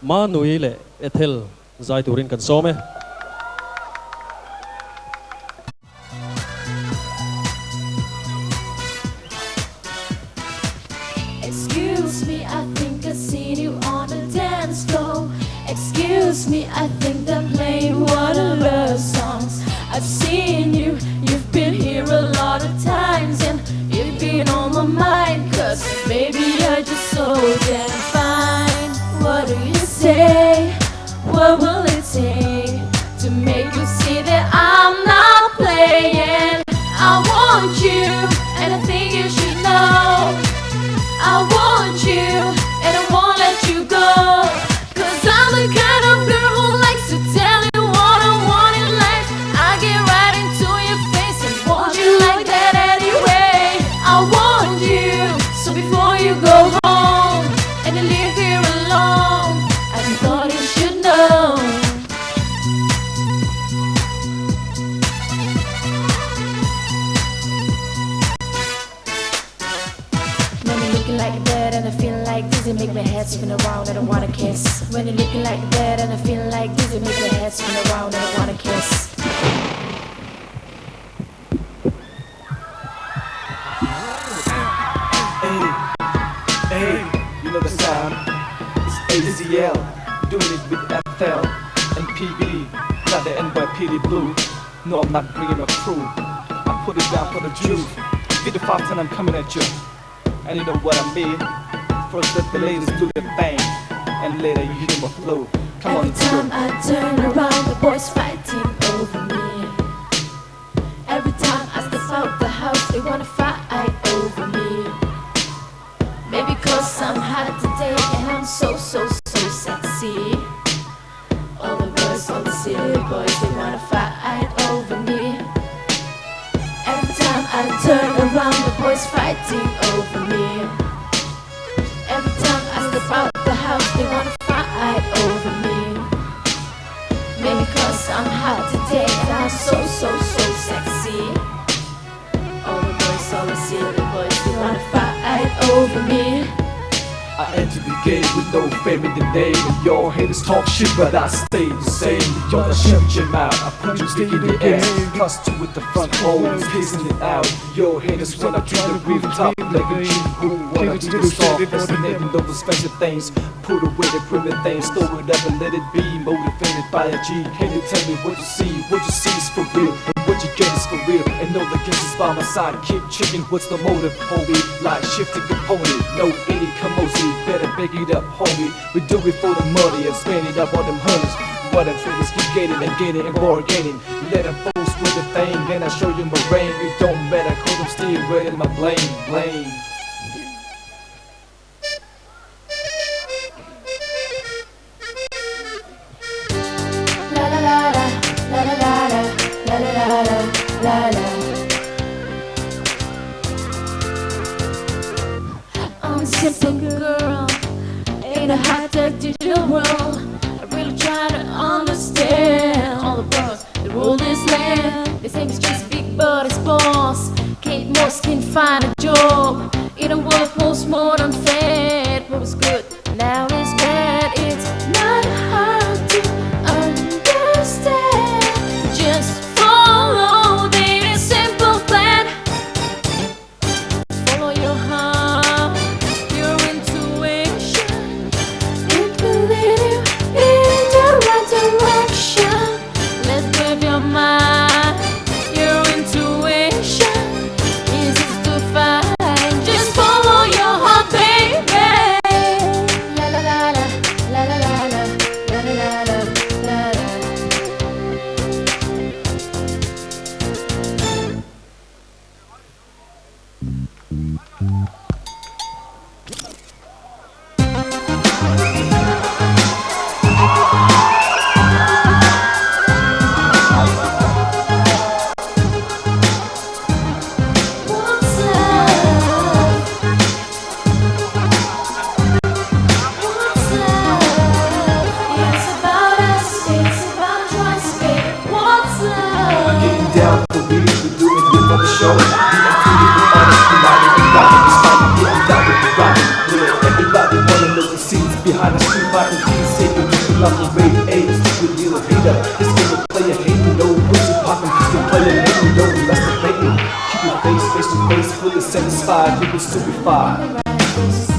Manui le Ethel zai turin kan some. Excuse me, I think I've seen you on the dance floor. Excuse me, I think they're playing one of love songs. I've seen you, you've been here a lot of times, and you've been on my mind, 'cause baby you're just so damn fine. What do you say? What will it take to make you see that I'm not playing? I want you, and I think you should know I want you, and I won't let you go. 'Cause I'm the kind of girl who likes to tell you what I want in life. I get right into your face and want you like that anyway. I want you, so before you go home and you leave here alone, I thought you should know. When you're looking like that and I feel like this, it make my head spin around and I wanna kiss. When you're looking like that and I feel like this, it make my head spin around and I wanna kiss. Hey, you know the sound. It's AZL, doing it with Ethel and PB, not the NYPD Blue. No, I'm not bringing a crew. I put it down for the truth. Get the 510, I'm coming at you. And you know what I mean. First let the ladies do their thing, and later you hear my flow. Come on, every time I turn around, the boys fighting over me. Every time I step out the house, they wanna fight over me. Maybe 'cause I'm hot today and I'm so sexy. All the boys, all the silly boys, they wanna fight over me. Every time I turn around, the boys fighting over me. Every time I step out the house, they wanna fight over me. Maybe 'cause I'm hot today and I'm so sexy. All the boys, all the silly boys, they wanna fight over me. I enter the game with no fame in the name, and your haters talk shit, but I stay the same. You're the shut your mouth, I put you stick in the air. Plus two with the front always pissing it out. Your haters wanna do the rooftop like a G who wanna do the soft, fascinating over special things. Put away the primitive things, store it up and let it be. Motivated by a G. Can you tell me what you see? What you see is for real, and what you get is for real. And know the gangsters by my side, keep chicken. What's the motive, homie? Like shifting component, no Eddie Kamosi. Better big it up, homie. We do it for the money and spend it up on them hundreds. What them triggers keep gaining and gaining and bargaining. Let them folks with the thing, then I show you my rain. It don't matter, 'cause I'm still ready my blame. La la la la la la la la la la la la. I'm a simple girl in a high-tech digital world. I really try to understand all the bros that rule this land. They say it's just big, but it's boss. Kate Moss can find a job in a world postmodern fad. What was good now is bad. It's not hard to understand. Just follow the simple plan. Follow your heart, your intuition. If you lead not the rated A, stupid little hater. This little player hating, no pussy popping, still playing hating, no masturbating. Keep your face to face, fully satisfied, niggas stupefied.